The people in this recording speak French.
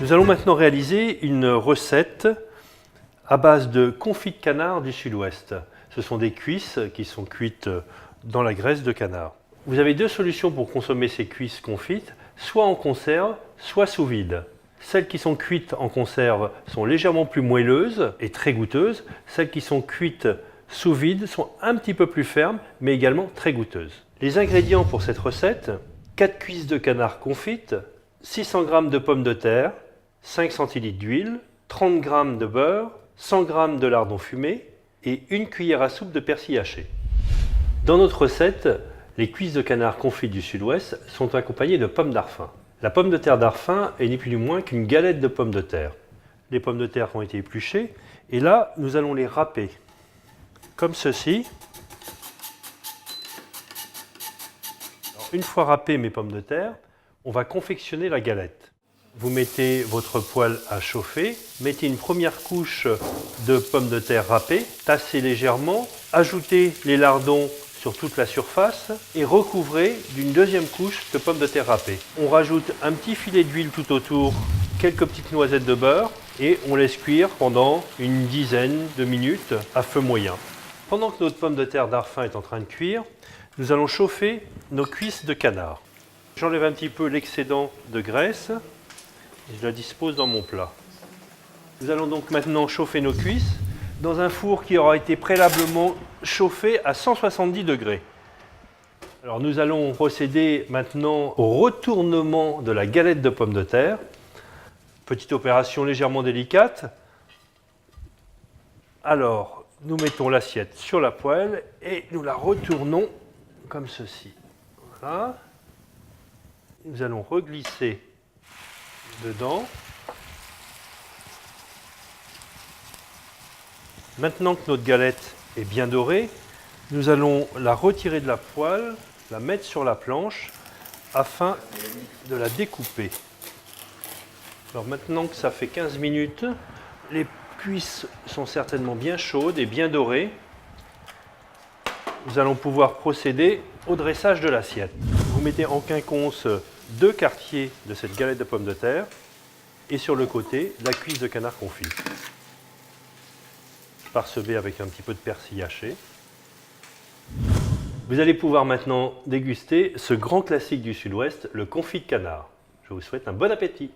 Nous allons maintenant réaliser une recette à base de confit de canard du Sud-Ouest. Ce sont des cuisses qui sont cuites dans la graisse de canard. Vous avez deux solutions pour consommer ces cuisses confites, soit en conserve, soit sous vide. Celles qui sont cuites en conserve sont légèrement plus moelleuses et très goûteuses. Celles qui sont cuites sous vide sont un petit peu plus fermes, mais également très goûteuses. Les ingrédients pour cette recette: 4 cuisses de canard confites, 600 g de pommes de terre, 5 cl d'huile, 30 g de beurre, 100 g de lardons fumés et 1 cuillère à soupe de persil haché. Dans notre recette, les cuisses de canard confites du Sud-Ouest sont accompagnées de pommes d'Arfin. La pomme de terre d'Arfin est ni plus ni moins qu'une galette de pommes de terre. Les pommes de terre ont été épluchées et là, nous allons les râper comme ceci. Alors, une fois râpées mes pommes de terre, on va confectionner la galette. Vous mettez votre poêle à chauffer, mettez une première couche de pommes de terre râpées, tassez légèrement, ajoutez les lardons sur toute la surface et recouvrez d'une deuxième couche de pommes de terre râpées. On rajoute un petit filet d'huile tout autour, quelques petites noisettes de beurre et on laisse cuire pendant une dizaine de minutes à feu moyen. Pendant que notre pomme de terre d'Arfin est en train de cuire, nous allons chauffer nos cuisses de canard. J'enlève un petit peu l'excédent de graisse et je la dispose dans mon plat. Nous allons donc maintenant chauffer nos cuisses dans un four qui aura été préalablement chauffé à 170 degrés. Alors nous allons procéder maintenant au retournement de la galette de pommes de terre. Petite opération légèrement délicate. Alors, nous mettons l'assiette sur la poêle et nous la retournons comme ceci. Voilà. Nous allons reglisser dedans. Maintenant que notre galette est bien dorée, nous allons la retirer de la poêle, la mettre sur la planche afin de la découper. Alors maintenant que ça fait 15 minutes, les cuisses sont certainement bien chaudes et bien dorées. Nous allons pouvoir procéder au dressage de l'assiette. Vous mettez en quinconce 2 quartiers de cette galette de pommes de terre et sur le côté, la cuisse de canard confit. Parsemée avec un petit peu de persil haché. Vous allez pouvoir maintenant déguster ce grand classique du Sud-Ouest, le confit de canard. Je vous souhaite un bon appétit.